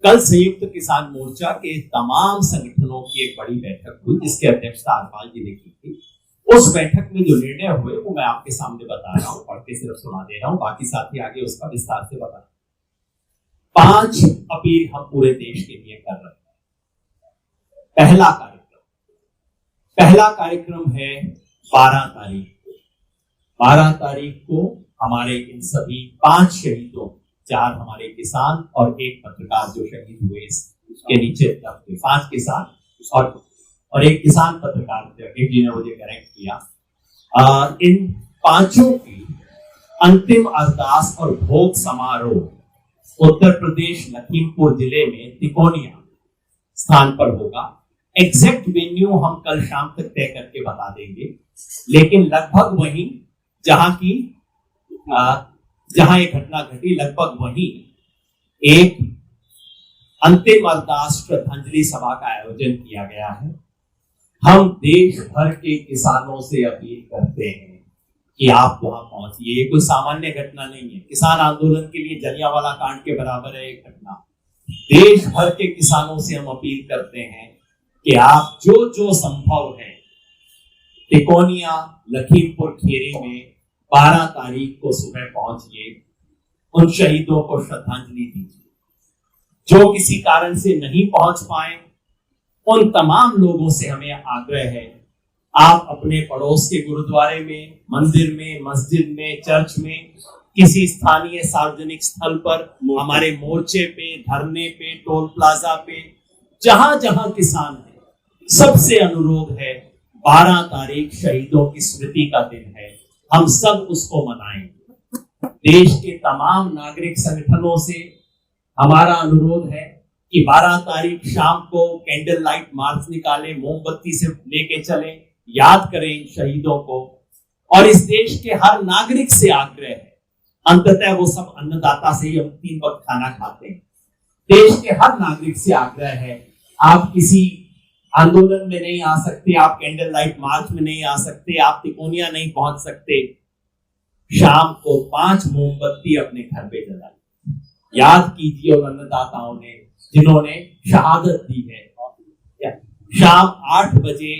कल संयुक्त किसान मोर्चा के तमाम संगठनों की एक बड़ी बैठक हुई जिसकी अध्यक्षता हरपाल जी ने की थी। उस बैठक में जो निर्णय हुए वो मैं आपके सामने बता रहा हूं, पढ़ के सिर्फ सुना दे रहा हूं, बाकी साथी आगे उसका विस्तार से बता। 5 अपील हम पूरे देश के लिए कर रहे हैं। पहला कार्यक्रम है 12 तारीख को। 12 तारीख को हमारे इन सभी 5 शहीदों, 4 हमारे किसान और 1 पत्रकार जो शहीद हुए इसके नीचे 5 किसान और 1 किसान पत्रकार थे जिन्हें मुझे करेक्ट किया। इन 5 की अंतिम अरदास और भोग समारोह उत्तर प्रदेश लखीमपुर जिले में तिकोनिया स्थान पर होगा। एग्जैक्ट वेन्यू हम कल शाम तक तय करके बता देंगे, लेकिन लगभग वहीं जहां एक घटना घटी लगभग वहीं एक अंतिम अरदास श्रद्धांजलि सभा का आयोजन किया गया है। हम देश भर के किसानों से अपील करते हैं कि आप वहां पहुंचिए। ये कोई सामान्य घटना नहीं है, किसान आंदोलन के लिए जलियांवाला कांड के बराबर है एक घटना। देश भर के किसानों से हम अपील करते हैं कि आप जो संभव है तिकोनिया लखीमपुर खीरी में 12 तारीख को सुबह पहुंचिए, उन शहीदों को श्रद्धांजलि दीजिए। जो किसी कारण से नहीं पहुंच पाए उन तमाम लोगों से हमें आग्रह है, आप अपने पड़ोस के गुरुद्वारे में, मंदिर में, मस्जिद में, चर्च में, किसी स्थानीय सार्वजनिक स्थल पर, हमारे मोर्चे पे, धरने पे, टोल प्लाजा पे, जहां जहां किसान है, सबसे अनुरोध है 12 तारीख शहीदों की स्मृति का दिन है, हम सब उसको मनाएं। देश के तमाम नागरिक संगठनों से हमारा अनुरोध है कि 12 तारीख शाम को कैंडल लाइट मार्च निकालें, मोमबत्ती से लेके चलें, याद करें इन शहीदों को। और इस देश के हर नागरिक से आग्रह है, अंततः वो सब अन्नदाता से ही हम 3 वक्त खाना खाते हैं। देश के हर नागरिक से आग्रह है, आप किसी आंदोलन में नहीं आ सकते, आप कैंडल लाइट मार्च में नहीं आ सकते, आप तिकोनिया नहीं पहुंच सकते, शाम को 5 मोमबत्ती अपने घर पे जलाइए, याद कीजिए उन अन्नदाताओं ने जिन्होंने शहादत दी है। शाम 8 बजे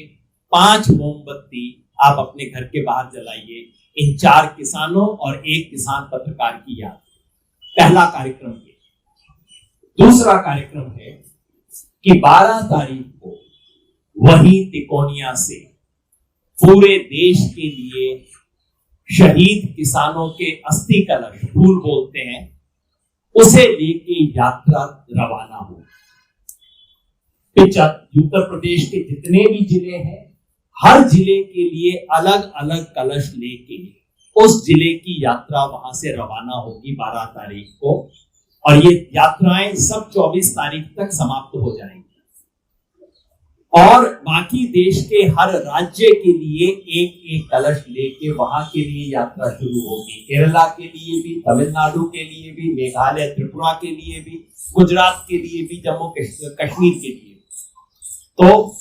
5 मोमबत्ती आप अपने घर के बाहर जलाइए इन 4 किसानों और 1 किसान पत्रकार की याद। पहला कार्यक्रम ये। दूसरा कार्यक्रम है कि 12 तारीख को वही तिकोनिया से पूरे देश के लिए शहीद किसानों के अस्थि कलश, फूल बोलते हैं, उसे लेके यात्रा रवाना हो। उत्तर प्रदेश के जितने भी जिले हैं, हर जिले के लिए अलग अलग कलश लेके उस जिले की यात्रा वहां से रवाना होगी 12 तारीख को, और ये यात्राएं सब 24 तारीख तक समाप्त हो जाएंगी। और बाकी देश के हर राज्य के लिए एक एक कलश लेके वहां के लिए यात्रा शुरू होगी। केरला के लिए भी, तमिलनाडु के लिए भी, मेघालय त्रिपुरा के लिए भी, गुजरात के लिए भी, जम्मू कश्मीर के लिए। तो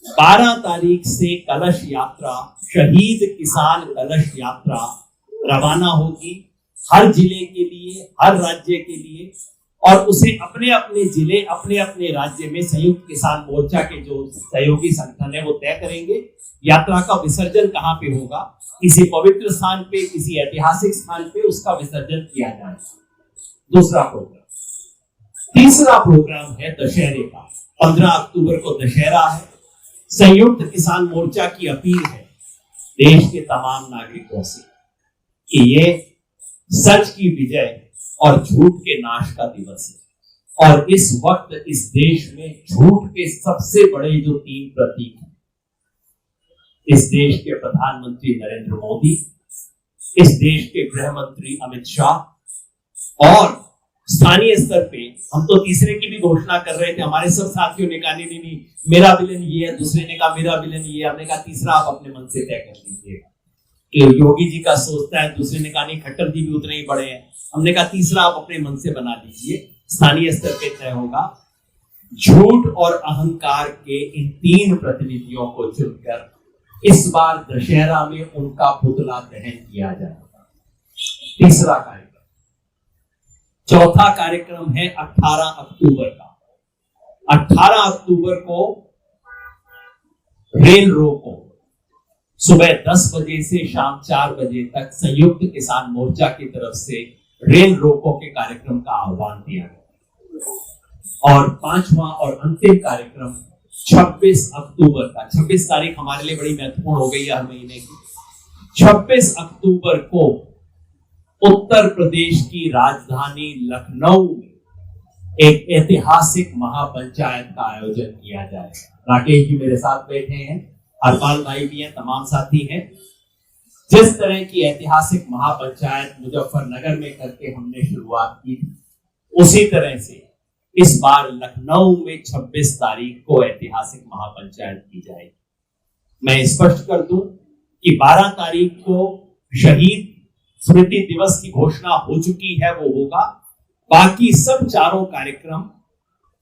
12 तारीख से कलश यात्रा, शहीद किसान कलश यात्रा रवाना होगी हर जिले के लिए, हर राज्य के लिए, और उसे अपने अपने जिले, अपने अपने राज्य में संयुक्त किसान मोर्चा के जो सहयोगी संगठन है वो तय करेंगे यात्रा का विसर्जन कहां पे होगा। किसी पवित्र स्थान पे, किसी ऐतिहासिक स्थान पे उसका विसर्जन किया जाएगा। दूसरा प्रोग्राम। तीसरा प्रोग्राम है दशहरे का। 15 अक्टूबर को दशहरा है। संयुक्त किसान मोर्चा की अपील है देश के तमाम नागरिकों से कि ये सच की विजय और झूठ के नाश का दिवस है, और इस वक्त इस देश में झूठ के सबसे बड़े जो 3 प्रतीक हैं, इस देश के प्रधानमंत्री नरेंद्र मोदी, इस देश के गृह मंत्री अमित शाह, और स्थानीय स्तर पे हम तो तीसरे की भी घोषणा कर रहे थे। हमारे सब साथियों ने कहा नहीं, मेरा विलन ये है, दूसरे ने कहा मेरा विलन ये है, हमने कहा तीसरा आप अपने मन से तय कर लीजिएगा। कि योगी जी का सोचता है, दूसरे ने कहा नहीं खट्टर जी भी उतने ही बड़े हैं, हमने कहा तीसरा आप अपने मन से बना लीजिए, स्थानीय स्तर पे तय होगा। झूठ और अहंकार के इन 3 प्रतिनिधियों को चुनकर इस बार दशहरा में उनका पुतला दहन किया जाएगा। तीसरा कार्यक्रम। चौथा कार्यक्रम है 18 अक्टूबर का। 18 अक्टूबर को रेल रोको सुबह 10 बजे से शाम 4 बजे तक संयुक्त किसान मोर्चा की तरफ से रेल रोको के कार्यक्रम का आह्वान दिया गया। और पांचवा और अंतिम कार्यक्रम 26 अक्टूबर का। 26 तारीख हमारे लिए बड़ी महत्वपूर्ण हो गई है हर महीने की। 26 अक्टूबर को उत्तर प्रदेश की राजधानी लखनऊ में एक ऐतिहासिक महापंचायत का आयोजन किया जाएगा। राकेश जी मेरे साथ बैठे हैं, हरपाल भाई भी हैं, तमाम साथी हैं। जिस तरह की ऐतिहासिक महापंचायत मुजफ्फरनगर में करके हमने शुरुआत की थी, उसी तरह से इस बार लखनऊ में 26 तारीख को ऐतिहासिक महापंचायत की जाएगी। मैं स्पष्ट कर दूं कि 12 तारीख को शहीद स्मृति दिवस की घोषणा हो चुकी है, वो होगा। बाकी सब चारों कार्यक्रम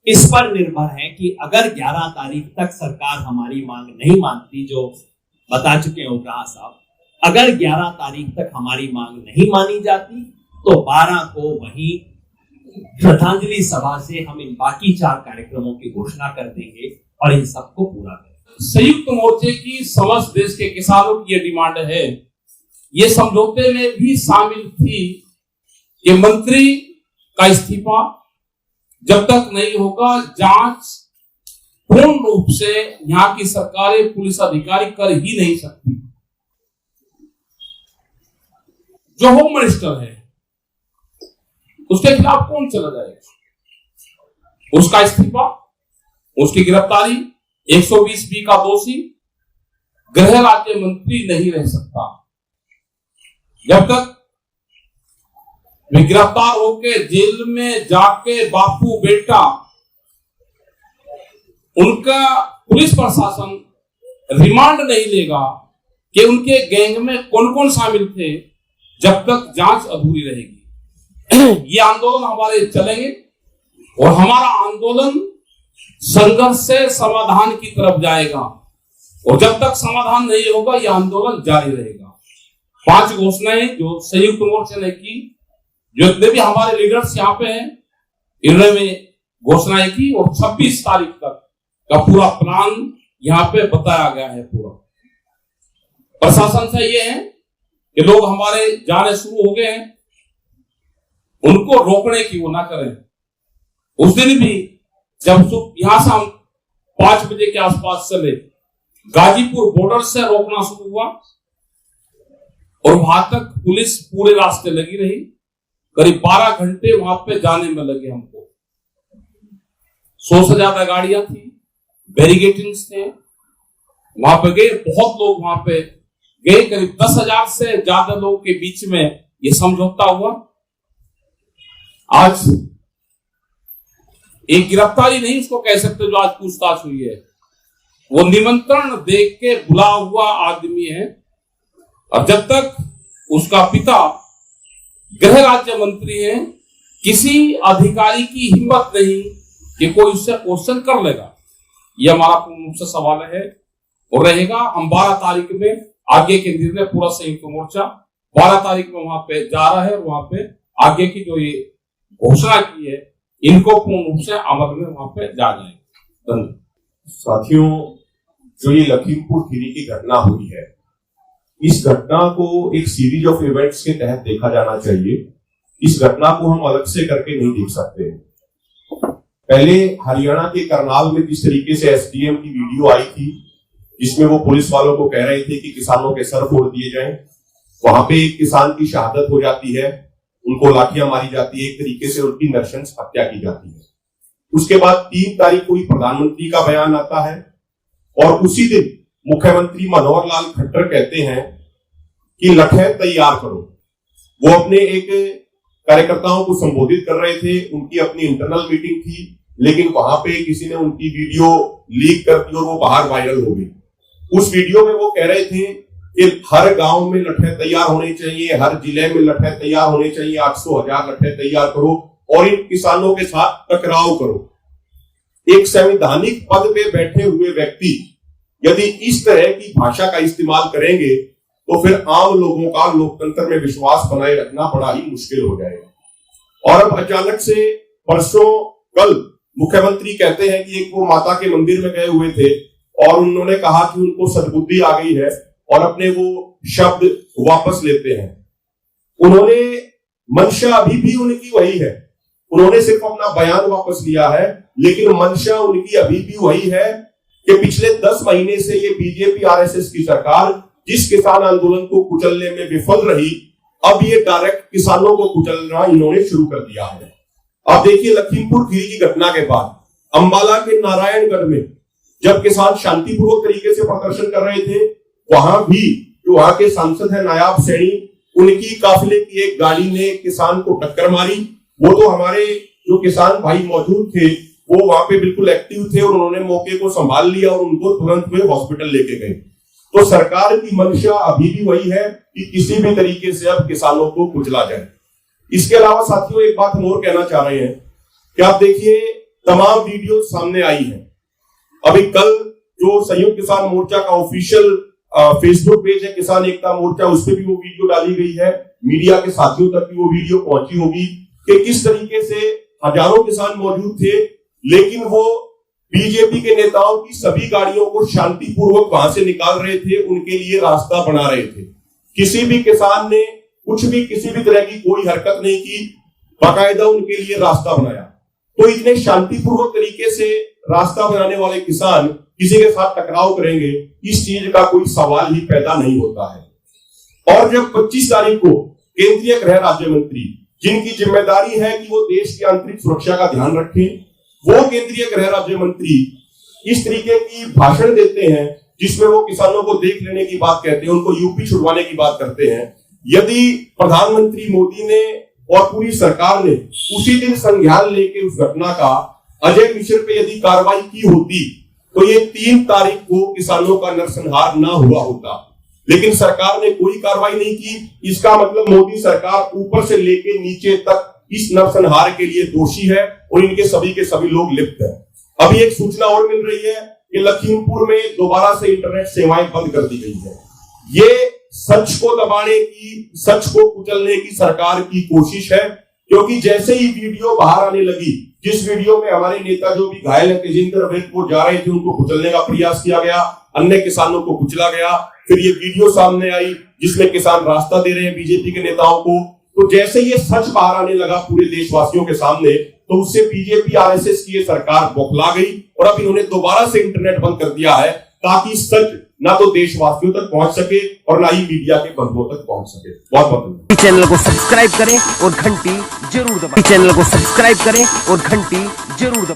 इस पर निर्भर है कि अगर 11 तारीख तक सरकार हमारी मांग नहीं मानती, जो बता चुके हैं उग्राह साहब, अगर 11 तारीख तक हमारी मांग नहीं मानी जाती तो 12 को वहीं श्रद्धांजलि सभा से हम इन बाकी 4 कार्यक्रमों की घोषणा कर देंगे और इन सबको पूरा करेंगे। संयुक्त मोर्चे की समस्त देश के किसानों की यह डिमांड है, ये समझौते में भी शामिल थी कि मंत्री का इस्तीफा जब तक नहीं होगा, जांच पूर्ण रूप से यहाँ की सरकारें, पुलिस अधिकारी कर ही नहीं सकती। जो होम मिनिस्टर है उसके खिलाफ कौन चला जाएगा? उसका इस्तीफा, उसकी गिरफ्तारी, 120B का दोषी गृह राज्य मंत्री नहीं रह सकता। जब तक वे गिरफ्तार होकर जेल में जाके बापू बेटा, उनका पुलिस प्रशासन रिमांड नहीं लेगा कि उनके गैंग में कौन कौन शामिल थे, जब तक जांच अधूरी रहेगी। ये आंदोलन हमारे चलेंगे और हमारा आंदोलन संघर्ष से समाधान की तरफ जाएगा और जब तक समाधान नहीं होगा यह आंदोलन जारी रहेगा। 5 घोषणाएं जो संयुक्त मोर्चे ने की, जो जितने भी हमारे लीडर्स यहाँ पे हैं, इन्होंने घोषणाएं की और 26 तारीख तक का पूरा प्लान यहाँ पे बताया गया है। पूरा प्रशासन से ये है कि लोग हमारे जाने शुरू हो गए हैं, उनको रोकने की वो ना करें। उस दिन भी जब यहां से हम 5 बजे के आसपास चले, गाजीपुर बॉर्डर से रोकना शुरू हुआ और वहां तक पुलिस पूरे रास्ते लगी रही। करीब 12 घंटे वहां पे जाने में लगे हमको। 100 से ज्यादा गाड़ियां थी, बैरिकेडिंग्स थे, वहां पे गए, बहुत लोग वहां पे गए। करीब 10,000 से ज्यादा लोगों के बीच में ये समझौता हुआ। आज एक गिरफ्तारी नहीं उसको कह सकते जो आज पूछताछ हुई है, वो निमंत्रण देख के बुला हुआ आदमी है और जब तक उसका पिता गृह राज्य मंत्री है, किसी अधिकारी की हिम्मत नहीं कि कोई उससे क्वेश्चन कर लेगा। ये हमारा पूर्ण रूप से सवाल है और रहेगा। हम 12 तारीख में आगे के निर्णय, पूरा संयुक्त मोर्चा 12 तारीख में वहां पे जा रहा है और वहां पे आगे की जो ये घोषणा की है, इनको पूर्ण रूप से अमल में वहां पे जा जाएंगे। धन्यवाद। साथियों, जो ये लखीमपुर खीरी की घटना हुई है, इस घटना को एक सीरीज ऑफ इवेंट्स के तहत देखा जाना चाहिए। इस घटना को हम अलग से करके नहीं देख सकते। पहले हरियाणा के करनाल में जिस तरीके से एसडीएम की वीडियो आई थी, जिसमें वो पुलिस वालों को कह रहे थे कि किसानों के सर फोड़ दिए जाएं, वहां पे एक किसान की शहादत हो जाती है, उनको लाठियां मारी जाती है, एक तरीके से उनकी नरशंस हत्या की जाती है। उसके बाद 3 तारीख को ही प्रधानमंत्री का बयान आता है और उसी दिन मुख्यमंत्री मनोहर लाल खट्टर कहते हैं कि लठैत तैयार करो। वो अपने एक कार्यकर्ताओं को संबोधित कर रहे थे, उनकी अपनी इंटरनल मीटिंग थी, लेकिन वहां पे किसी ने उनकी वीडियो लीक कर दी और वो बाहर वायरल हो गई। उस वीडियो में वो कह रहे थे कि हर गांव में लठैत तैयार होने चाहिए, हर जिले में लठैत तैयार होने चाहिए, 800,000 लठैत तैयार करो और इन किसानों के साथ टकराव करो। एक संवैधानिक पद पे बैठे हुए व्यक्ति यदि इस तरह की भाषा का इस्तेमाल करेंगे तो फिर आम लोगों का लोकतंत्र में विश्वास बनाए रखना बड़ा ही मुश्किल हो जाएगा। और अब अचानक से परसों कल मुख्यमंत्री कहते हैं कि एक वो माता के मंदिर में गए हुए थे और उन्होंने कहा कि उनको सद्बुद्धि आ गई है और अपने वो शब्द वापस लेते हैं। उन्होंने मंशा अभी भी उनकी वही है, उन्होंने सिर्फ अपना बयान वापस लिया है, लेकिन मंशा उनकी अभी भी वही है कि पिछले 10 महीने से ये बीजेपी आरएसएस की सरकार जिस किसान आंदोलन को कुचलने में विफल रही, अब ये डायरेक्ट किसानों को कुचलना इन्होंने शुरू कर दिया है। अब देखिए, लखीमपुर खीरी की घटना के बाद अंबाला के नारायणगढ़ में जब किसान शांतिपूर्वक तरीके से प्रदर्शन कर रहे थे, वहां भी जो वहां के सांसद है नायाब सैनी, उनकी काफिले की एक गाड़ी ने किसान को टक्कर मारी। वो तो हमारे जो किसान भाई मौजूद थे वो वहां पे बिल्कुल एक्टिव थे और उन्होंने मौके को संभाल लिया और उनको तुरंत वे हॉस्पिटल लेके गए। तो सरकार की मंशा अभी भी वही है कि किसी भी तरीके से अब किसानों को कुचला जाए। इसके अलावा साथियों, एक बात हम और कहना चाह रहे हैं कि आप देखिए, तमाम वीडियो सामने आई है। अभी कल जो संयुक्त किसान मोर्चा का ऑफिशियल फेसबुक पेज है किसान एकता मोर्चा, उस पर भी वो वीडियो डाली गई है, मीडिया के साथियों तक भी वो वीडियो पहुंची होगी कि किस तरीके से हजारों किसान मौजूद थे, लेकिन वो बीजेपी के नेताओं की सभी गाड़ियों को शांतिपूर्वक वहां से निकाल रहे थे, उनके लिए रास्ता बना रहे थे। किसी भी किसान ने कुछ भी किसी भी तरह की कोई हरकत नहीं की, बाकायदा उनके लिए रास्ता बनाया। तो इतने शांतिपूर्वक तरीके से रास्ता बनाने वाले किसान किसी के साथ टकराव करेंगे, इस चीज का कोई सवाल ही पैदा नहीं होता है। और जब 25 तारीख को केंद्रीय गृह राज्य मंत्री, जिनकी जिम्मेदारी है कि वो देश की आंतरिक सुरक्षा का ध्यान रखें, वो केंद्रीय गृह राज्य मंत्री इस तरीके की भाषण देते हैं जिसमें वो किसानों को देख लेने की बात कहते हैं, उनको यूपी छुड़वाने की बात करते हैं। यदि प्रधानमंत्री मोदी ने और पूरी सरकार ने उसी दिन संज्ञान लेके उस घटना का अजय मिश्र पे यदि कार्रवाई की होती तो ये 3 तारीख को किसानों का नरसंहार ना हुआ होता, लेकिन सरकार ने कोई कार्रवाई नहीं की। इसका मतलब मोदी सरकार ऊपर से लेके नीचे तक इस नरसंहार के लिए दोषी है और इनके सभी के सभी लोग लिप्त हैं। अभी एक सूचना और मिल रही है कि लखीमपुर में दोबारा से इंटरनेट सेवाएं बंद कर दी गई है। ये सच को दबाने की, सच को कुचलने की सरकार की कोशिश है, क्योंकि जैसे ही वीडियो बाहर आने लगी, जिस वीडियो में हमारे नेता जो भी घायल है तेजिंदर वैद वो जा रहे थे, उनको कुचलने का प्रयास किया गया, अन्य किसानों को कुचला गया। फिर ये वीडियो सामने आई जिसमें किसान रास्ता दे रहे हैं बीजेपी के नेताओं को। तो जैसे ये सच बाहर आने लगा पूरे देशवासियों के सामने, तो उससे बीजेपी आरएसएस की ये सरकार बौखला गई और अब इन्होंने दोबारा से इंटरनेट बंद कर दिया है ताकि सच ना तो देशवासियों तक पहुंच सके और ना ही मीडिया के बंधुओं तक पहुंच सके। बहुत बहुत धन्यवाद। चैनल को सब्सक्राइब करें और घंटी जरूर दबाएं। चैनल को सब्सक्राइब करें और घंटी जरूर दबाएं।